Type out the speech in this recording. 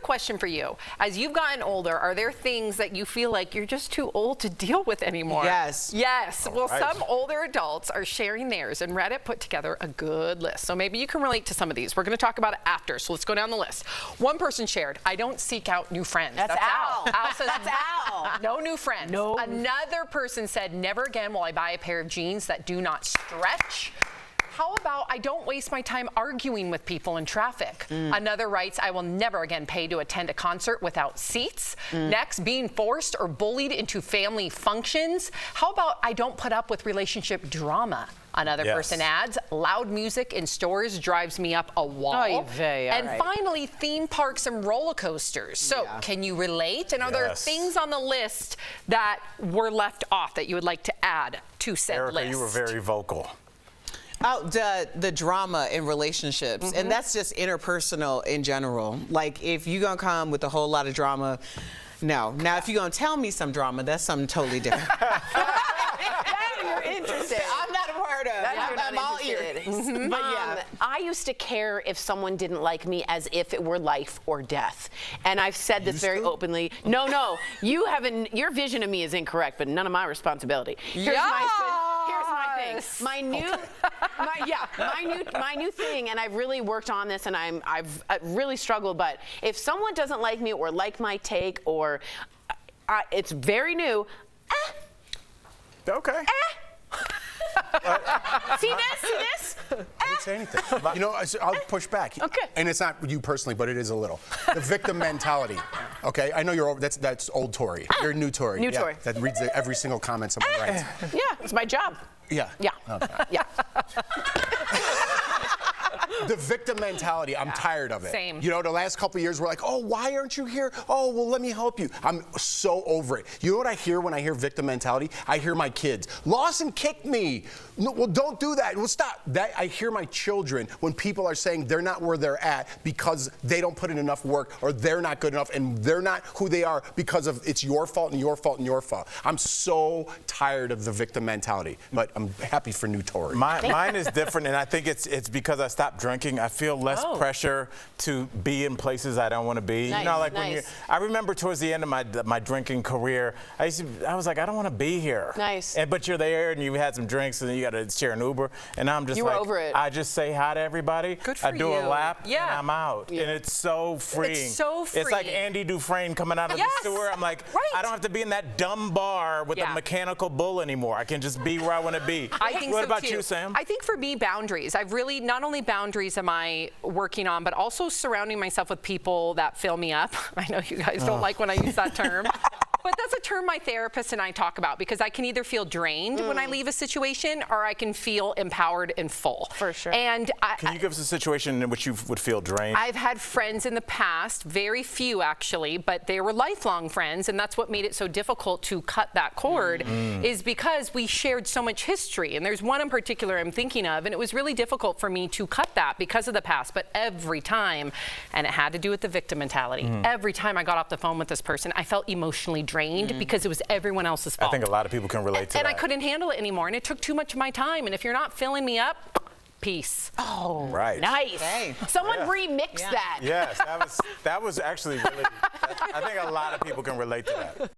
question for you. As you've gotten older, are there things that you feel like you're just too old to deal with anymore? Yes. Yes. Well, right. some older adults are sharing theirs, and Reddit put together a good list. So maybe you can relate to some of these. We're going to talk about it after, so let's go down the list. One person shared, I don't seek out new friends. That's Al. Al says, That's Al. no new friends. No. Another person said, never again will I buy a pair of jeans that do not stretch. How about I don't waste my time arguing with people in traffic? Another writes, I will never again pay to attend a concert without seats. Next, being forced or bullied into family functions. How about I don't put up with relationship drama? Another person adds, loud music in stores drives me up a wall. And finally, theme parks and roller coasters. So can you relate? And are there things on the list that were left off that you would like to add to said list? Erica, you were very vocal. Oh, the drama in relationships, and that's just interpersonal in general. Like, if you're gonna come with a whole lot of drama, no. Now, if you're gonna tell me some drama, that's something totally different. You're interested. I'm not a part of. I'm all ears. But yeah. I used to care if someone didn't like me as if it were life or death. And I've said this very openly. No, you haven't. Your vision of me is incorrect, but none of my responsibility. Here's my thing. My new thing, and I've really worked on this, and I've really struggled. But if someone doesn't like me or like my take, or it's very new. Okay. See this? I didn't say anything. You know, I'll push back. Okay. And it's not you personally, but it is a little. The victim mentality. Okay, I know you're over. That's old Tory. You're new Tory. New Tory. That reads every single comment someone writes. Yeah, it's my job. Yeah. Yeah. Okay. Yeah. The victim mentality, I'm tired of it. Same. You know, the last couple of years, we're like, oh, why aren't you here? Oh, well, let me help you. I'm so over it. You know what I hear when I hear victim mentality? I hear my kids. Lawson kicked me. No, well, don't do that. Well, stop. I hear my children when people are saying they're not where they're at because they don't put in enough work, or they're not good enough, and they're not who they are because of it's your fault and your fault and your fault. I'm so tired of the victim mentality, but I'm happy for new Tory. Mine is different, and I think it's because I stopped drinking. I feel less pressure to be in places I don't want to be. Nice, you know, like nice. when you. I remember towards the end of my drinking career, I was like, I don't want to be here. Nice. But you're there, and you had some drinks, and then you got to share an Uber, and I'm just You were over it. I just say hi to everybody. Good for I do you. a lap, and Yeah. I'm out, and it's so freeing. It's so It's like freeing. Andy Dufresne coming out of the sewer. I'm like, I don't have to be in that dumb bar with a mechanical bull anymore. I can just be where I want to be. I think what so about too. you, Sam? I think for me, boundaries. I've really, not only boundaries am I working on, but also surrounding myself with people that fill me up. I know you guys don't like when I use that term. But that's a term my therapist and I talk about, because I can either feel drained when I leave a situation, or I can feel empowered and full. For sure. And Can you give us a situation in which you would feel drained? I've had friends in the past, very few actually, but they were lifelong friends, and that's what made it so difficult to cut that cord, is because we shared so much history. And there's one in particular I'm thinking of, and it was really difficult for me to cut that because of the past. But every time, and it had to do with the victim mentality, every time I got off the phone with this person, I felt emotionally drained because it was everyone else's fault. I think a lot of people can relate to that. And I couldn't handle it anymore, and it took too much of my time. And if you're not filling me up, peace. Oh, right. Nice. Hey. Someone remix that. Yes, that was actually really. I think a lot of people can relate to that.